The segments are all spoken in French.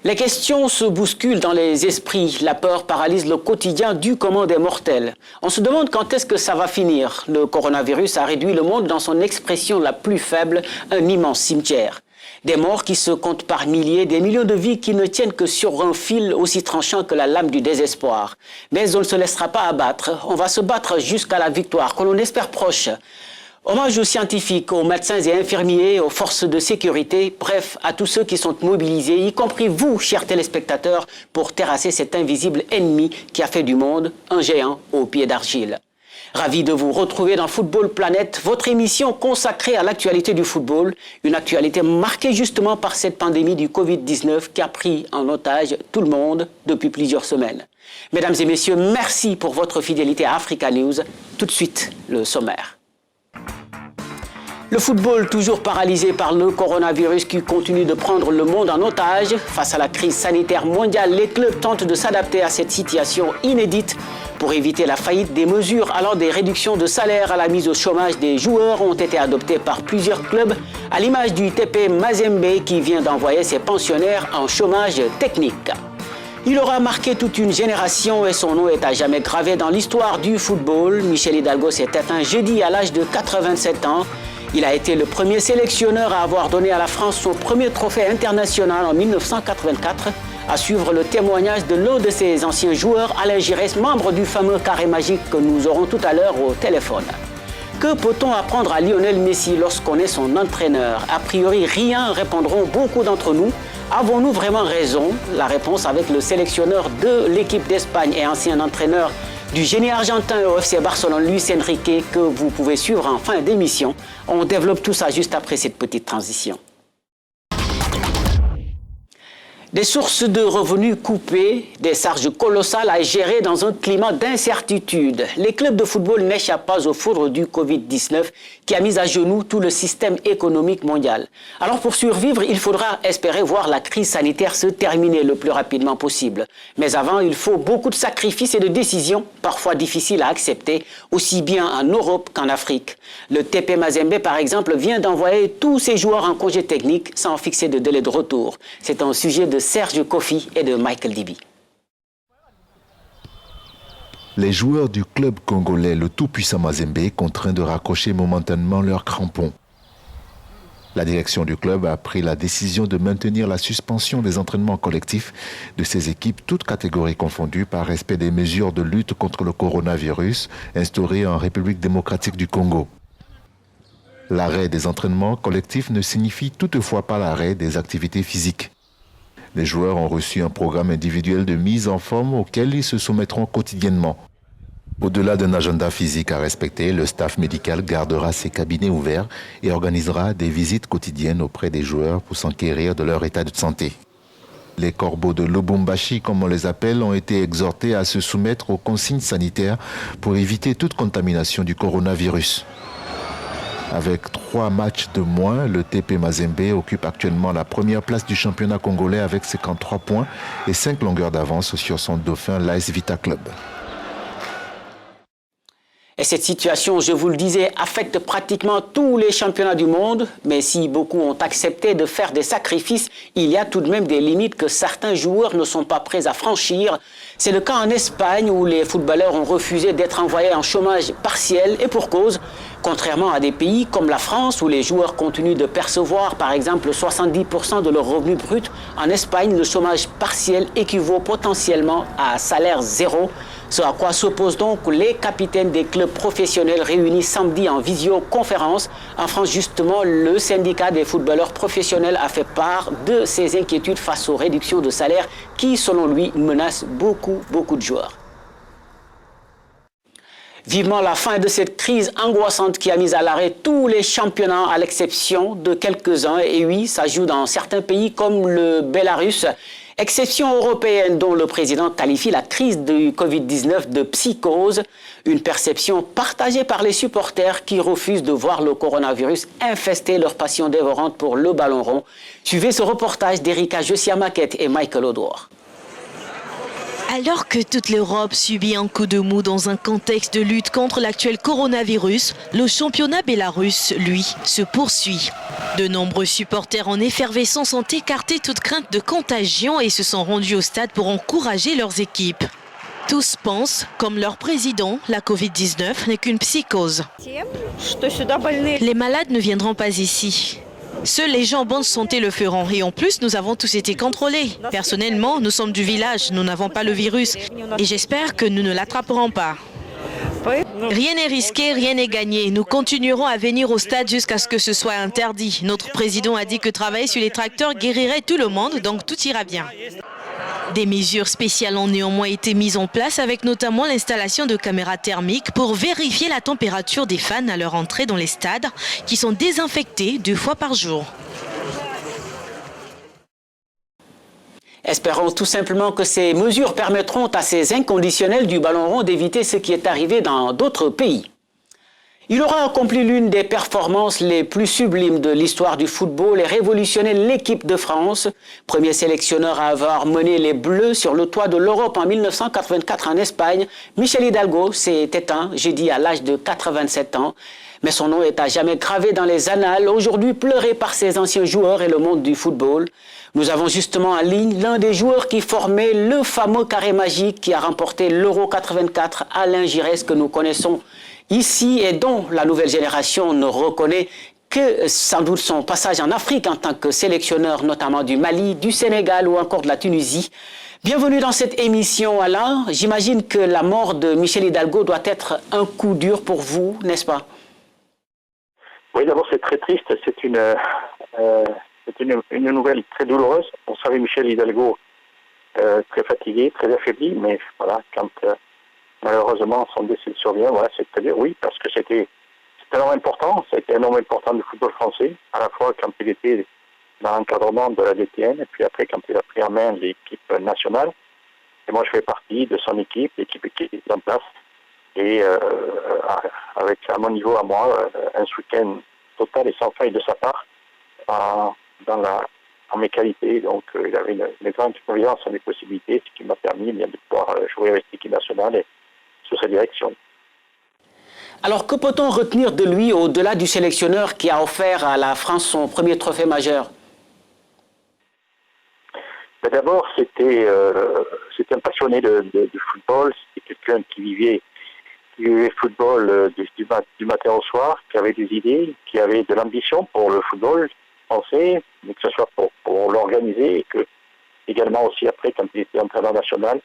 Les questions se bousculent dans les esprits. La peur paralyse le quotidien du commun des mortels. On se demande quand est-ce que ça va finir. Le coronavirus a réduit le monde dans son expression la plus faible, un immense cimetière. Des morts qui se comptent par milliers, des millions de vies qui ne tiennent que sur un fil aussi tranchant que la lame du désespoir. Mais on ne se laissera pas abattre. On va se battre jusqu'à la victoire, que l'on espère proche. Hommage aux scientifiques, aux médecins et infirmiers, aux forces de sécurité, bref, à tous ceux qui sont mobilisés, y compris vous, chers téléspectateurs, pour terrasser cet invisible ennemi qui a fait du monde un géant aux pieds d'argile. Ravi de vous retrouver dans Football Planète, votre émission consacrée à l'actualité du football, une actualité marquée justement par cette pandémie du Covid-19 qui a pris en otage tout le monde depuis plusieurs semaines. Mesdames et messieurs, merci pour votre fidélité à Africa News. Tout de suite, le sommaire. Le football toujours paralysé par le coronavirus qui continue de prendre le monde en otage. Face à la crise sanitaire mondiale, les clubs tentent de s'adapter à cette situation inédite. Pour éviter la faillite, des mesures allant des réductions de salaire à la mise au chômage des joueurs ont été adoptées par plusieurs clubs, à l'image du TP Mazembe qui vient d'envoyer ses pensionnaires en chômage technique. Il aura marqué toute une génération et son nom est à jamais gravé dans l'histoire du football. Michel Hidalgo s'est éteint jeudi à l'âge de 87 ans. Il a été le premier sélectionneur à avoir donné à la France son premier trophée international en 1984, à suivre le témoignage de l'un de ses anciens joueurs, Alain Giresse, membre du fameux carré magique que nous aurons tout à l'heure au téléphone. Que peut-on apprendre à Lionel Messi lorsqu'on est son entraîneur? A priori, rien, répondront beaucoup d'entre nous. Avons-nous vraiment raison? La réponse avec le sélectionneur de l'équipe d'Espagne et ancien entraîneur du génie argentin au FC Barcelone, Luis Enrique, que vous pouvez suivre en fin d'émission. On développe tout ça juste après cette petite transition. Des sources de revenus coupées, des charges colossales à gérer dans un climat d'incertitude. Les clubs de football n'échappent pas aux foudres du Covid-19 qui a mis à genoux tout le système économique mondial. Alors pour survivre, il faudra espérer voir la crise sanitaire se terminer le plus rapidement possible. Mais avant, il faut beaucoup de sacrifices et de décisions, parfois difficiles à accepter, aussi bien en Europe qu'en Afrique. Le TP Mazembe, par exemple, vient d'envoyer tous ses joueurs en congé technique sans fixer de délai de retour. C'est un sujet de Serge Kofi et de Michael Dibi. Les joueurs du club congolais, le tout-puissant Mazembe, contraints de raccrocher momentanément leurs crampons. La direction du club a pris la décision de maintenir la suspension des entraînements collectifs de ses équipes, toutes catégories confondues, par respect des mesures de lutte contre le coronavirus instaurées en République démocratique du Congo. L'arrêt des entraînements collectifs ne signifie toutefois pas l'arrêt des activités physiques. Les joueurs ont reçu un programme individuel de mise en forme auquel ils se soumettront quotidiennement. Au-delà d'un agenda physique à respecter, le staff médical gardera ses cabinets ouverts et organisera des visites quotidiennes auprès des joueurs pour s'enquérir de leur état de santé. Les corbeaux de Lubumbashi, comme on les appelle, ont été exhortés à se soumettre aux consignes sanitaires pour éviter toute contamination du coronavirus. Avec 3 matchs de moins, le TP Mazembe occupe actuellement la première place du championnat congolais avec 53 points et 5 longueurs d'avance sur son dauphin l'AS Vita Club. Et cette situation, je vous le disais, affecte pratiquement tous les championnats du monde. Mais si beaucoup ont accepté de faire des sacrifices, il y a tout de même des limites que certains joueurs ne sont pas prêts à franchir. C'est le cas en Espagne où les footballeurs ont refusé d'être envoyés en chômage partiel et pour cause. Contrairement à des pays comme la France où les joueurs continuent de percevoir par exemple 70% de leur revenu brut, en Espagne le chômage partiel équivaut potentiellement à un salaire zéro. Ce à quoi s'opposent donc les capitaines des clubs professionnels réunis samedi en visioconférence. En France, justement, le syndicat des footballeurs professionnels a fait part de ses inquiétudes face aux réductions de salaire qui, selon lui, menacent beaucoup de joueurs. Vivement la fin de cette crise angoissante qui a mis à l'arrêt tous les championnats à l'exception de quelques-uns. Et oui, ça joue dans certains pays comme le Bélarus. Exception européenne dont le président qualifie la crise du Covid-19 de psychose, une perception partagée par les supporters qui refusent de voir le coronavirus infester leur passion dévorante pour le ballon rond. Suivez ce reportage d'Erika Josia-Maquette et Michael Odor. Alors que toute l'Europe subit un coup de mou dans un contexte de lutte contre l'actuel coronavirus, le championnat bélarusse, lui, se poursuit. De nombreux supporters en effervescence ont écarté toute crainte de contagion et se sont rendus au stade pour encourager leurs équipes. Tous pensent, comme leur président, la Covid-19 n'est qu'une psychose. Les malades ne viendront pas ici. Seuls les gens en bonne santé le feront. Et en plus, nous avons tous été contrôlés. Personnellement, nous sommes du village, nous n'avons pas le virus. Et j'espère que nous ne l'attraperons pas. Rien n'est risqué, rien n'est gagné. Nous continuerons à venir au stade jusqu'à ce que ce soit interdit. Notre président a dit que travailler sur les tracteurs guérirait tout le monde, donc tout ira bien. Des mesures spéciales ont néanmoins été mises en place avec notamment l'installation de caméras thermiques pour vérifier la température des fans à leur entrée dans les stades qui sont désinfectés 2 fois par jour. Espérons tout simplement que ces mesures permettront à ces inconditionnels du ballon rond d'éviter ce qui est arrivé dans d'autres pays. Il aura accompli l'une des performances les plus sublimes de l'histoire du football et révolutionné l'équipe de France. Premier sélectionneur à avoir mené les Bleus sur le toit de l'Europe en 1984 en Espagne, Michel Hidalgo s'est éteint jeudi à l'âge de 87 ans. Mais son nom est à jamais gravé dans les annales, aujourd'hui pleuré par ses anciens joueurs et le monde du football. Nous avons justement en ligne l'un des joueurs qui formait le fameux carré magique qui a remporté l'Euro 84, Alain Giresse, que nous connaissons ici et dont la nouvelle génération ne reconnaît que sans doute son passage en Afrique en tant que sélectionneur notamment du Mali, du Sénégal ou encore de la Tunisie. Bienvenue dans cette émission, Alain. J'imagine que la mort de Michel Hidalgo doit être un coup dur pour vous, n'est-ce pas? Oui, d'abord c'est très triste, c'est une nouvelle très douloureuse. On savait Michel Hidalgo très fatigué, très affaibli, mais voilà, quand malheureusement son décès survient, voilà, c'est très dur, oui, parce que c'était un homme important, c'était un homme important du football français, à la fois quand il était dans l'encadrement de la DTN, et puis après quand il a pris en main l'équipe nationale. Et moi je fais partie de son équipe, l'équipe qui est en place. Et avec à mon niveau à moi, un soutien total et sans faille de sa part en mes qualités. Donc il avait une grande confiance en mes possibilités, ce qui m'a permis bien de pouvoir jouer avec l'équipe nationale et sous sa direction. Alors que peut-on retenir de lui au-delà du sélectionneur qui a offert à la France son premier trophée majeur? Mais d'abord, c'était un passionné de football, c'était quelqu'un qui vivait le football du matin au soir, qui avait des idées, qui avait de l'ambition pour le football français, mais que ce soit pour l'organiser et que également aussi après, quand il était entraîneur national,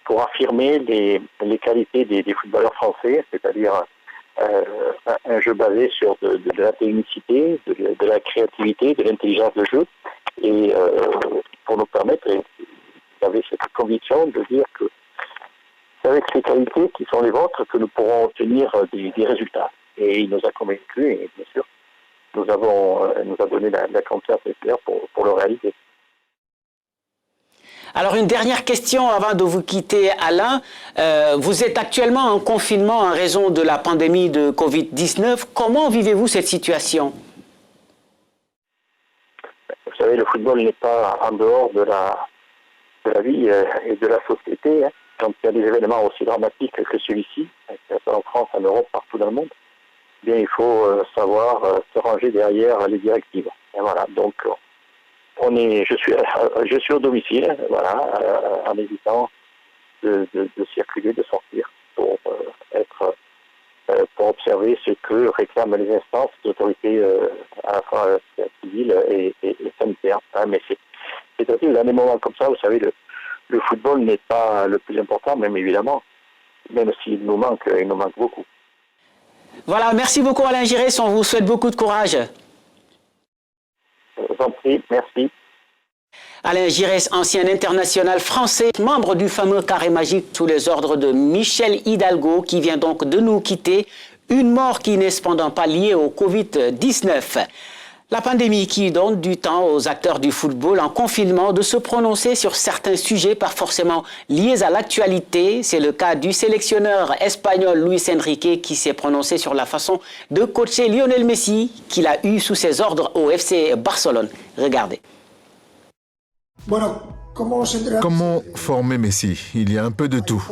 pour affirmer les qualités des footballeurs français, c'est-à-dire un jeu basé sur de la technicité, de la créativité, de l'intelligence de jeu, et pour nous permettre, il avait cette conviction de dire que c'est avec ces qualités qui sont les vôtres que nous pourrons obtenir des résultats. Et il nous a convaincus et bien sûr, nous a donné la confiance nécessaire pour le réaliser. Alors une dernière question avant de vous quitter, Alain. Vous êtes actuellement en confinement en raison de la pandémie de Covid-19. Comment vivez-vous cette situation? Vous savez, le football n'est pas en dehors de la vie et de la société. Hein. Quand il y a des événements aussi dramatiques que celui-ci, en France, en Europe, partout dans le monde, eh bien, il faut savoir se ranger derrière les directives. Et voilà, donc je suis au domicile, voilà, en évitant de circuler, de sortir pour pour observer ce que réclament les instances d'autorité à la fois civile et sanitaire. Hein, mais c'est aussi dans des moments comme ça, vous savez, le football n'est pas le plus important, même évidemment, même s'il nous manque beaucoup. Voilà, merci beaucoup Alain Giresse, on vous souhaite beaucoup de courage. Je vous en prie, merci. Alain Giresse, ancien international français, membre du fameux carré magique sous les ordres de Michel Hidalgo, qui vient donc de nous quitter. Une mort qui n'est cependant pas liée au Covid-19. La pandémie qui donne du temps aux acteurs du football en confinement de se prononcer sur certains sujets pas forcément liés à l'actualité. C'est le cas du sélectionneur espagnol Luis Enrique qui s'est prononcé sur la façon de coacher Lionel Messi qu'il a eu sous ses ordres au FC Barcelone. Regardez. Bueno, Comment former Messi? Il y a un peu de tout.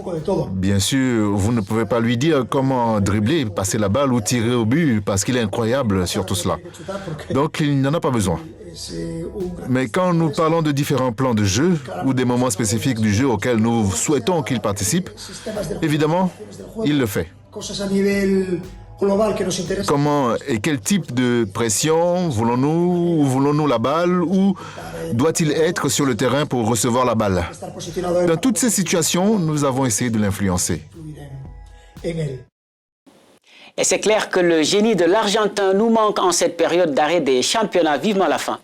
Bien sûr, vous ne pouvez pas lui dire comment dribbler, passer la balle ou tirer au but parce qu'il est incroyable sur tout cela. Donc il n'en a pas besoin. Mais quand nous parlons de différents plans de jeu ou des moments spécifiques du jeu auxquels nous souhaitons qu'il participe, évidemment, il le fait. Comment et quel type de pression voulons-nous? Voulons-nous la balle ou doit-il être sur le terrain pour recevoir la balle? Dans toutes ces situations, nous avons essayé de l'influencer. Et c'est clair que le génie de l'Argentin nous manque en cette période d'arrêt des championnats. Vivement la fin.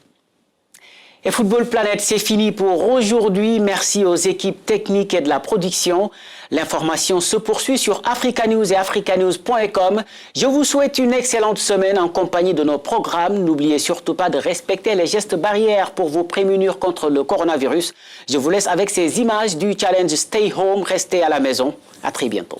Et Football Planète, c'est fini pour aujourd'hui. Merci aux équipes techniques et de la production. L'information se poursuit sur Africa News et africanews.com. Je vous souhaite une excellente semaine en compagnie de nos programmes. N'oubliez surtout pas de respecter les gestes barrières pour vous prémunir contre le coronavirus. Je vous laisse avec ces images du challenge Stay Home, restez à la maison. À très bientôt.